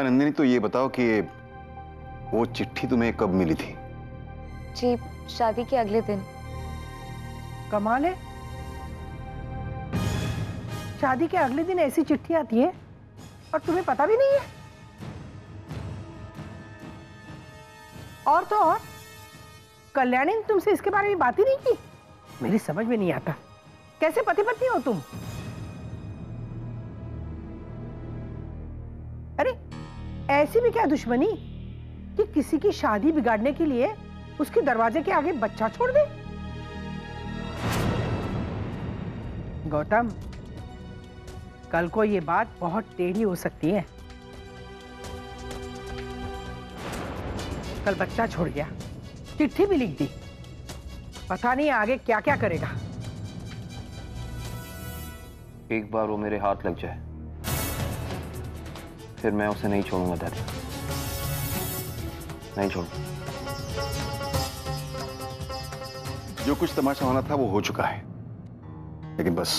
हाँ नंदिनी, तो ये बताओ कि वो चिट्ठी तुम्हें कब मिली थी? जी, शादी के अगले दिन। कमाल है, शादी के अगले दिन ऐसी चिट्ठी आती है और तुम्हें पता भी नहीं है। और तो और कल्याणी ने तुमसे इसके बारे में बात ही नहीं की। मेरी समझ में नहीं आता, कैसे पति पत्नी हो तुम? अरे ऐसी भी क्या दुश्मनी कि किसी की शादी बिगाड़ने के लिए उसके दरवाजे के आगे बच्चा छोड़ दे? गौतम, कल को ये बात बहुत टेढ़ी हो सकती है। कल बच्चा छोड़ गया, चिट्ठी भी लिख दी, पता नहीं आगे क्या क्या करेगा। एक बार वो मेरे हाथ लग जाए फिर मैं उसे नहीं छोड़ूंगा दादी, नहीं छोड़ूंगा। जो कुछ तमाशा होना था वो हो चुका है, लेकिन बस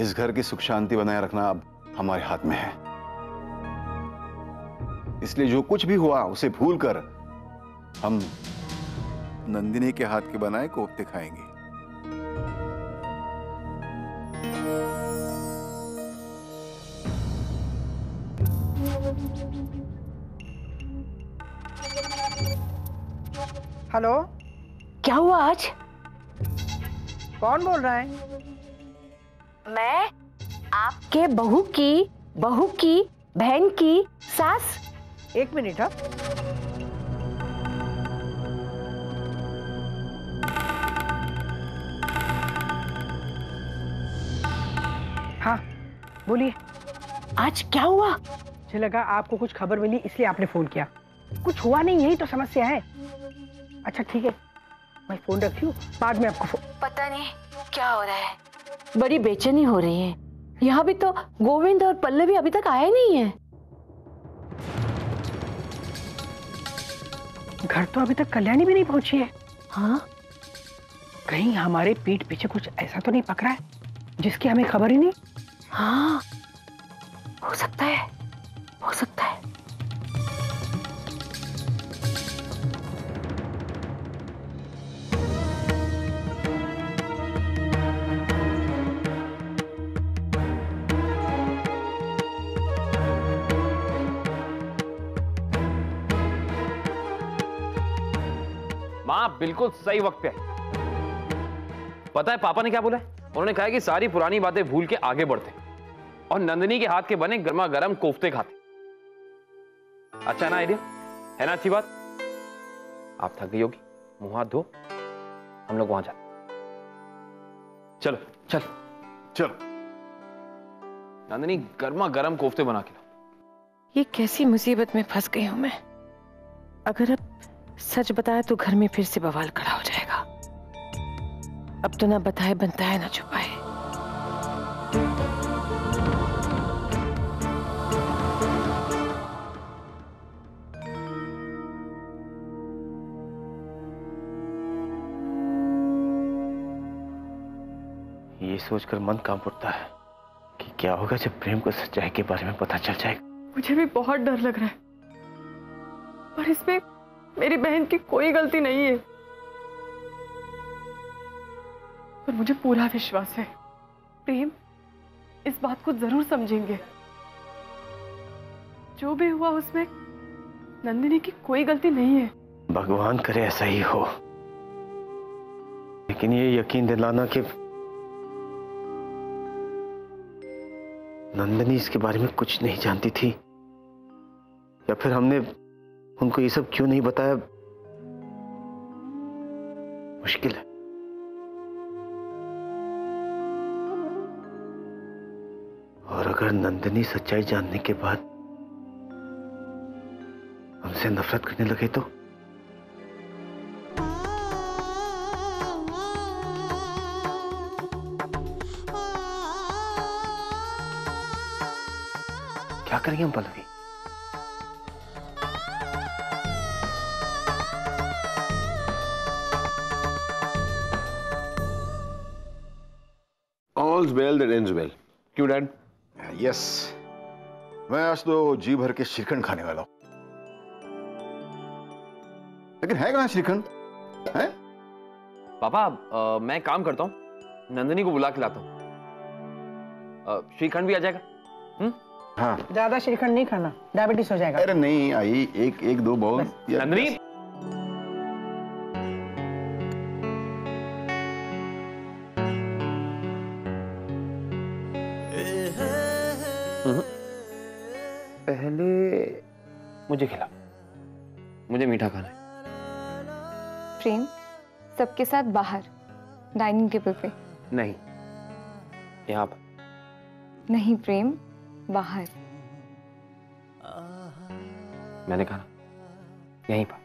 इस घर की सुख शांति बनाए रखना अब हमारे हाथ में है। इसलिए जो कुछ भी हुआ उसे भूलकर हम नंदिनी के हाथ के बनाए कोफ्ते खाएंगे। हेलो, क्या हुआ आज? कौन बोल रहा है? मैं आपके बहू की बहन की सास। एक मिनट। हाँ बोलिए। आज क्या हुआ? मुझे लगा आपको कुछ खबर मिली इसलिए आपने फोन किया। कुछ हुआ नहीं, यही तो समस्या है। अच्छा ठीक है, मैं फोन रखती हूँ, बाद में आपको पता नहीं क्या हो रहा है, बड़ी बेचैनी हो रही है। यहाँ भी तो गोविंद और पल्लवी अभी तक आए नहीं है। घर तो अभी तक कल्याणी भी नहीं पहुंची है। हाँ, कहीं हमारे पीठ पीछे कुछ ऐसा तो नहीं पकड़ा है जिसकी हमें खबर ही नहीं? हाँ, हो सकता है, हो सकता है। माँ बिल्कुल सही वक्त पे। पता है पापा ने क्या बोला है? उन्होंने कहा कि सारी पुरानी बातें भूल के आगे बढ़ते और नंदिनी के हाथ के बने गर्मा गर्म कोफ्ते खाते। अच्छा ना आइडिया है ना? अच्छी बात। आप थक गई होगी, मुंह हाथ धो, हम लोग वहां जाते। चलो चल चलो। नंदिनी गर्मा गर्म कोफ्ते बना के लाओ। ये कैसी मुसीबत में फंस गई हूं मैं। अगर अब सच बताया तो घर में फिर से बवाल खड़ा हो जाएगा। अब तो ना बताए बनता है ना छुपाए। ये सोचकर मन कांप उठता है कि क्या होगा जब प्रेम को सच्चाई के बारे में पता चल जाएगा। मुझे भी बहुत डर लग रहा है, पर इसमें मेरी बहन की कोई गलती नहीं है। पर मुझे पूरा विश्वास है प्रेम इस बात को जरूर समझेंगे। जो भी हुआ उसमें नंदिनी की कोई गलती नहीं है। भगवान करे ऐसा ही हो, लेकिन ये यकीन दिलाना कि नंदिनी इसके बारे में कुछ नहीं जानती थी, या फिर हमने उनको ये सब क्यों नहीं बताया, मुश्किल है। और अगर नंदिनी सच्चाई जानने के बाद हमसे नफरत करने लगे तो? क्या करेंगे हम Pallavi? All's well that ends well. क्यों डैड? यस, मैं आज तो जी भर के श्रीखंड खाने वाला हूं। लेकिन है कहां श्रीखंड? है? पापा मैं काम करता हूँ, नंदिनी को बुला के लाता हूँ। श्रीखंड भी आ जाएगा। हाँ। ज्यादा श्रीखंड नहीं खाना, डायबिटीज हो जाएगा। अरे नहीं आई, एक दो बाउल। नंदिनी, पहले मुझे खिला, मुझे मीठा खाना है। प्रेम, सबके साथ बाहर डाइनिंग टेबल पे। नहीं, यहाँ पर। नहीं प्रेम, बाहर। मैंने कहा यहीं पर।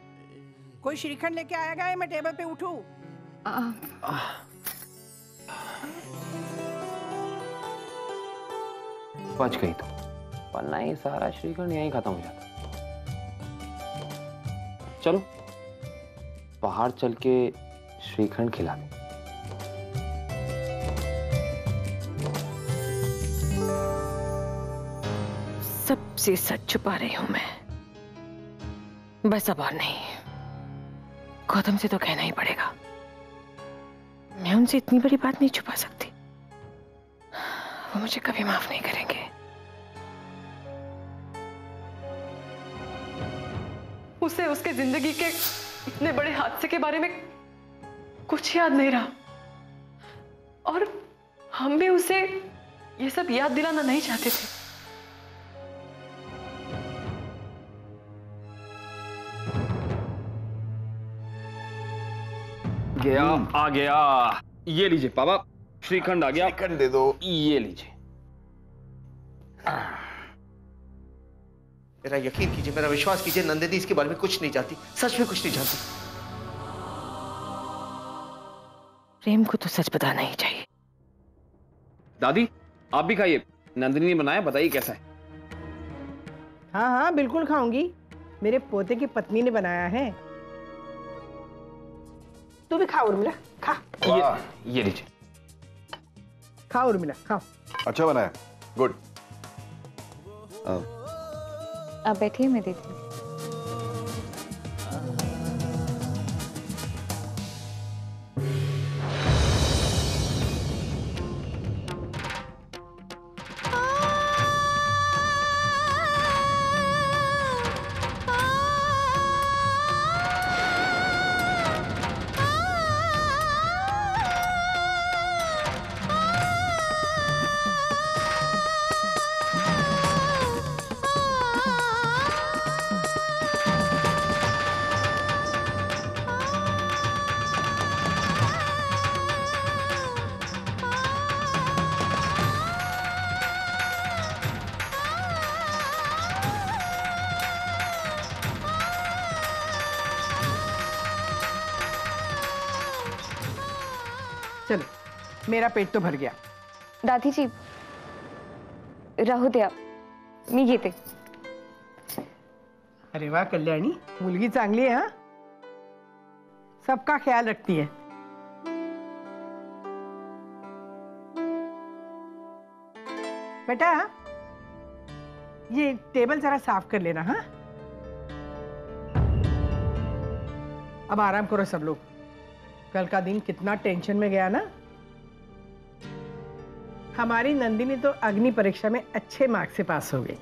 कोई श्रीखंड लेके आएगा या मैं टेबल पे उठूं? बच गई तो, वरना ये सारा श्रीखंड यहीं खत्म हो जाता। चलो बाहर चल के श्रीखंड खिला दो। सबसे सच छुपा रही हूं मैं, बस अब और नहीं। गौतम से तो कहना ही पड़ेगा, मैं उनसे इतनी बड़ी बात नहीं छुपा सकती, वो मुझे कभी माफ नहीं करेंगे। उसे उसके जिंदगी के इतने बड़े हादसे के बारे में कुछ याद नहीं रहा, और हम भी उसे ये सब याद दिलाना नहीं चाहते थे। गया आ गया। ये लीजिए पापा, श्रीखंड आ गया। श्रीखंड दे दो। ये लीजिए। मेरा यकीन कीजिए, मेरा विश्वास कीजिए, नंदिनी इसके बारे में कुछ नहीं जानती, सच में कुछ नहीं जानती। प्रेम को तो सच बताना ही चाहिए। दादी आप भी खाइए, नंदिनी ने बनाया, बताइए कैसा है। हाँ हाँ बिल्कुल खाऊंगी, मेरे पोते की पत्नी ने बनाया है। तू भी खा उर्मिला, खा। ये लीजिए। खा उर्मिला, खाओ। अच्छा बना है, गुड। आप बैठिए, मैं देती हूँ। चलो, मेरा पेट तो भर गया। दादी जी, राहू द्या, मी घेते। अरे वाह कल्याणी, मुलगी चांगली है। हाँ, सबका ख्याल रखती है। बेटा ये टेबल जरा साफ कर लेना। हाँ, अब आराम करो सब लोग, कल का दिन कितना टेंशन में गया ना। हमारी नंदिनी तो अग्नि परीक्षा में अच्छे मार्क्स से पास हो गई।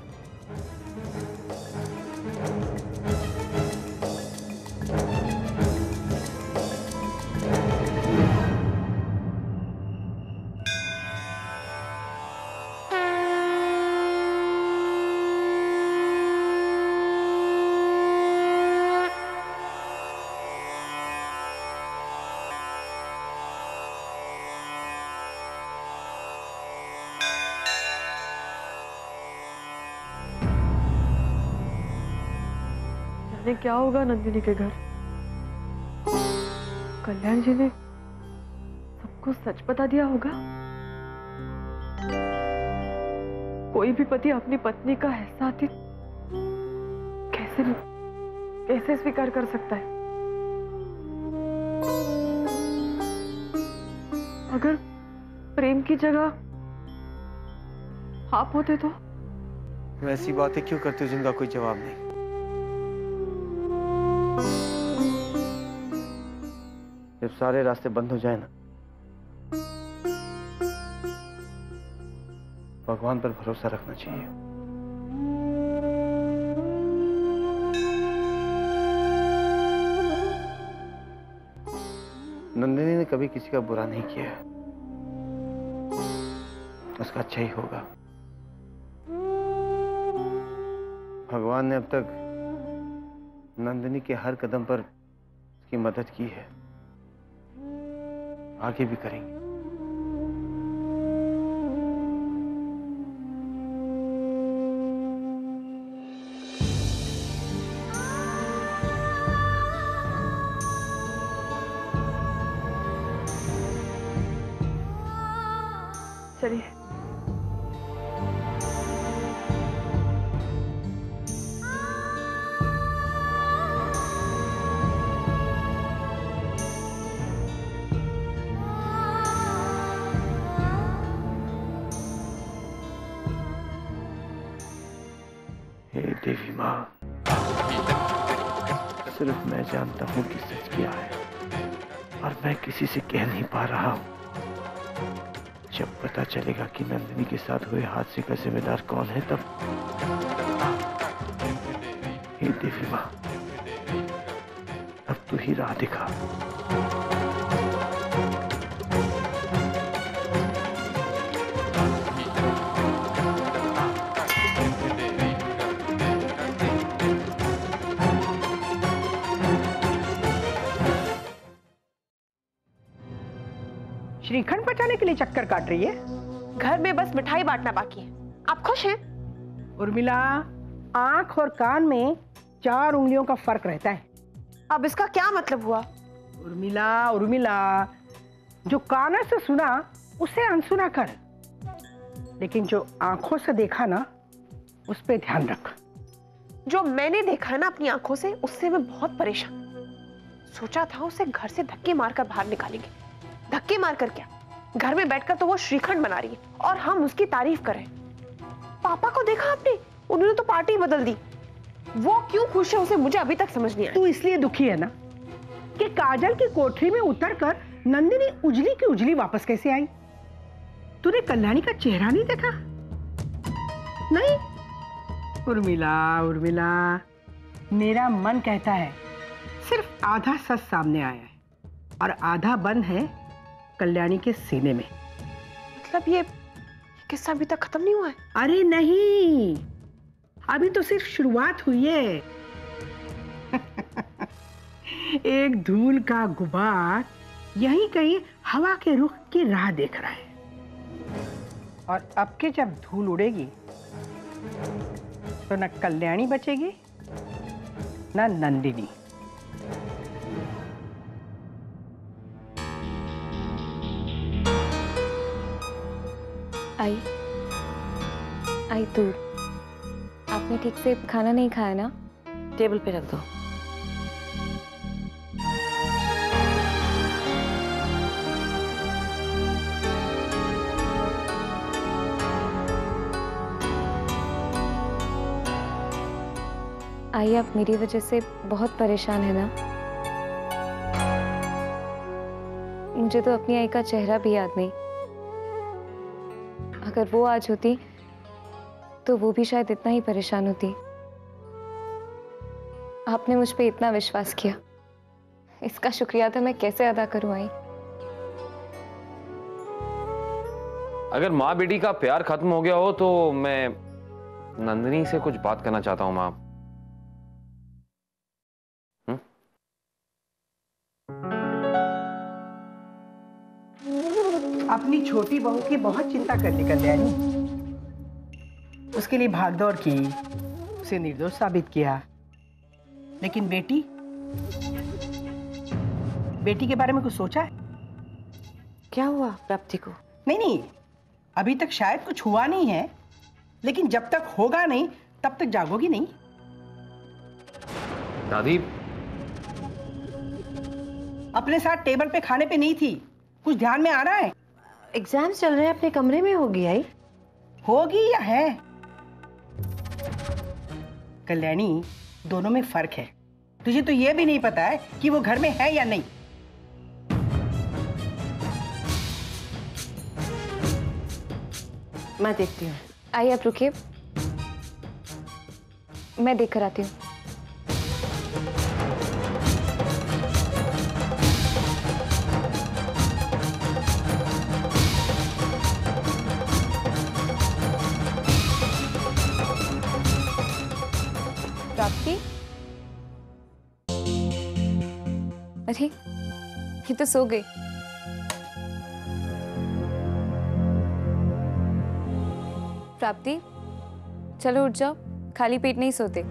क्या होगा नंदिनी के घर? कल्याण जी ने सबको सच बता दिया होगा। कोई भी पति अपनी पत्नी का एहसास कैसे स्वीकार कर सकता है? अगर प्रेम की जगह आप होते तो तुम ऐसी बातें क्यों करते हो जिनका कोई जवाब नहीं? जब सारे रास्ते बंद हो जाए ना, भगवान पर भरोसा रखना चाहिए। नंदिनी ने कभी किसी का बुरा नहीं किया है, उसका अच्छा ही होगा। भगवान ने अब तक नंदिनी के हर कदम पर उसकी मदद की है, आगे भी करेंगे। चलिए। हे देवी माँ, सिर्फ मैं जानता हूँ कि सच क्या है और मैं किसी से कह नहीं पा रहा हूँ। जब पता चलेगा कि नंदिनी के साथ हुए हादसे का जिम्मेदार कौन है, तब हे देवी माँ, अब तू ही राह दिखा। श्रीखंड पचाने के लिए चक्कर काट रही है? घर में बस मिठाई बांटना बाकी है। आप खुश हैं? उर्मिला, आंख और कान में 4 उंगलियों का फर्क रहता है। अब इसका क्या मतलब हुआ? उर्मिला, उर्मिला, जो कानों से सुना उसे अनसुना कर, लेकिन जो आंखों से देखा ना, उस पे ध्यान रख। जो मैंने देखा है ना अपनी आंखों से, उससे मैं बहुत परेशान। सोचा था उसे घर से धक्के मारकर बाहर निकालेंगे। धक्के मारकर क्या, घर में बैठकर तो वो श्रीखंड बना रही है और हम उसकी तारीफ करें। पापा को देखा आपने? उन्होंने तो पार्टी बदल दी। वो क्यों खुश है उसे मुझे अभी तक समझ नहीं आया। तू इसलिए दुखी है ना कि काजल की कोठरी में उतरकर नंदिनी उजली की उजली वापस कैसे आई? तूने कल्याणी का चेहरा नहीं देखा? नहीं? उर्मिला, उर्मिला, मेरा मन कहता है सिर्फ आधा सच सामने आया है और आधा बंद है कल्याणी के सीने में। मतलब ये किस्सा अभी तक खत्म नहीं हुआ है? अरे नहीं, अभी तो सिर्फ शुरुआत हुई है। एक धूल का गुबार यहीं कहीं हवा के रुख की राह देख रहा है, और अब के जब धूल उड़ेगी तो न कल्याणी बचेगी न नंदिनी। आई दूर। आपने ठीक से खाना नहीं खाया ना? टेबल पे रख दो। आई, आप मेरी वजह से बहुत परेशान है ना? मुझे तो अपनी आई का चेहरा भी याद नहीं। अगर वो आज होती तो वो भी शायद इतना ही परेशान होती। आपने मुझ पे इतना विश्वास किया, इसका शुक्रिया तो मैं कैसे अदा करूं आई? अगर माँ बेटी का प्यार खत्म हो गया हो तो मैं नंदिनी से कुछ बात करना चाहता हूँ माँ। अपनी छोटी बहू की बहुत चिंता कर ली कल्याणी। उसके लिए भागदौड़ की, उसे निर्दोष साबित किया, लेकिन बेटी के बारे में कुछ सोचा है? क्या हुआ प्राप्ति को? नहीं, अभी तक शायद कुछ हुआ नहीं है, लेकिन जब तक होगा नहीं तब तक जागोगी नहीं। दादी, अपने साथ टेबल पे खाने पे नहीं थी, कुछ ध्यान में आ रहा है? एग्जाम्स चल रहे हैं, अपने कमरे में होगी आई। होगी या है? कल्याणी, दोनों में फर्क है। तुझे तो ये भी नहीं पता है कि वो घर में है या नहीं। मैं देखती हूँ। आइए आप रुकिए, मैं देख कर आती हूँ। प्राप्ति, अरे ये तो सो गई। प्राप्ति, चलो उठ जाओ, खाली पेट नहीं सोते।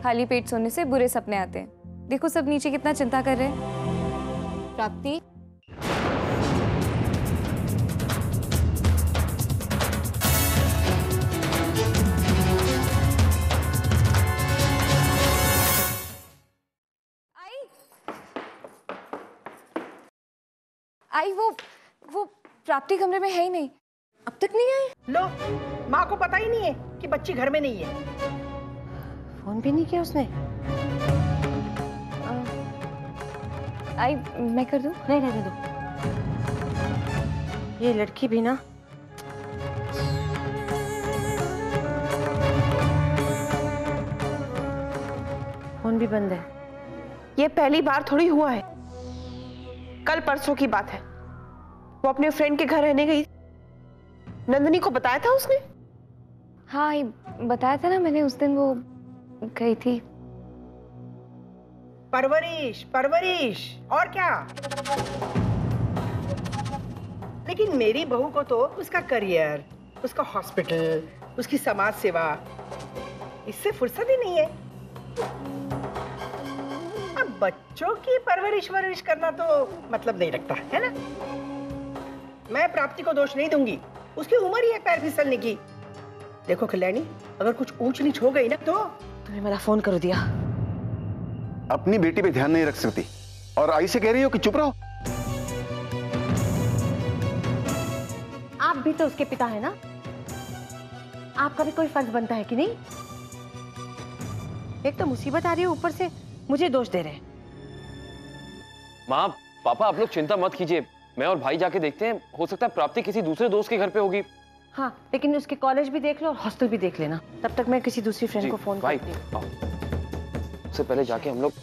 खाली पेट सोने से बुरे सपने आते हैं। देखो सब नीचे कितना चिंता कर रहे हैं। प्राप्ति, आई वो प्राप्ति कमरे में है ही नहीं, अब तक नहीं आई। लो, माँ को पता ही नहीं है कि बच्ची घर में नहीं है। फोन भी नहीं किया उसने। आई मैं कर दूं? नहीं रहने दो, ये लड़की भी ना। फोन भी बंद है। ये पहली बार थोड़ी हुआ है, कल परसों की बात है। वो अपने फ्रेंड के घर रहने गई। नंदिनी को बताया था उसने? हाँ ये बताया था ना मैंने उस दिन, वो गई थी। परवरिश परवरिश और क्या। लेकिन मेरी बहू को तो उसका करियर, उसका हॉस्पिटल, उसकी समाज सेवा, इससे फुर्सत ही नहीं है। अब बच्चों की परवरिश वरिश करना तो मतलब नहीं रखता है ना। मैं प्राप्ति को दोष नहीं दूंगी, उसकी उम्र ही है पैर फिसलने की। देखो कल्याणी, अगर कुछ ऊंच नीच हो गई ना तो। तुम्हें मेरा फोन कर दिया। अपनी बेटी पे ध्यान नहीं रख सकती और आई से कह रही हो कि चुप रहो। आप भी तो उसके पिता है ना, आपका भी कोई फर्ज बनता है कि नहीं। एक तो मुसीबत आ रही है, ऊपर से मुझे दोष दे रहे हैं। माँ पापा आप लोग चिंता मत कीजिए, मैं और भाई जाके देखते हैं, हो सकता है प्राप्ति किसी दूसरे दोस्त के घर पे होगी। हाँ, लेकिन उसके कॉलेज भी देख लो और हॉस्टल भी देख लेना। तब तक मैं किसी दूसरी फ्रेंड को फोन करती हूँ। उससे पहले जाके हम लोग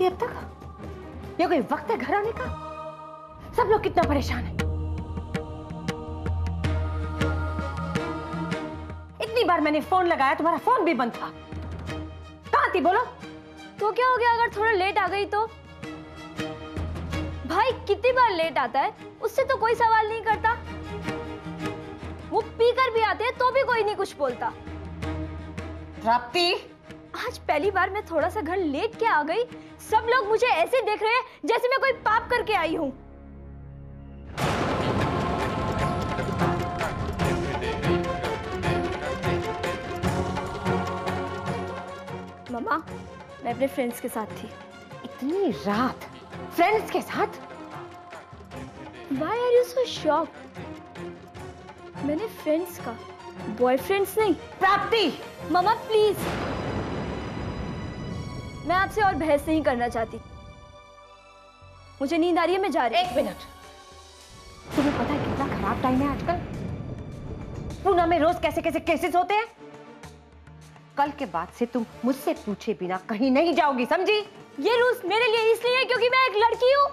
अब तक ये कोई वक्त है घर आने का? सब लोग कितना परेशान हैं। इतनी बार मैंने फोन लगाया, तुम्हारा फोन भी बंद था। कहां थी बोलो? तो क्या हो गया अगर थोड़ा लेट आ गई तो? भाई कितनी बार लेट आता है, उससे तो कोई सवाल नहीं करता। वो पीकर भी आते हैं तो भी कोई नहीं कुछ बोलता। प्राप्ति, आज पहली बार मैं थोड़ा सा घर लेट के आ गई, सब लोग मुझे ऐसे देख रहे हैं जैसे मैं कोई पाप करके आई हूं। मम्मा, मैं अपने फ्रेंड्स के साथ थी। इतनी रात फ्रेंड्स के साथ? Why are you so shocked? मैंने फ्रेंड्स का, बॉयफ्रेंड्स नहीं। प्राप्ति, मम्मा प्लीज, मैं आपसे और बहस नहीं करना चाहती। मुझे नींद आ रही है, मैं जा रही हूँ। एक मिनट, तुम्हें पता है कितना खराब टाइम है आजकल? पूना में रोज कैसे कैसे केसेस होते हैं। कल के बाद से तुम मुझसे पूछे बिना कहीं नहीं जाओगी, समझी? ये रूल्स मेरे लिए इसलिए है क्योंकि मैं एक लड़की हूँ।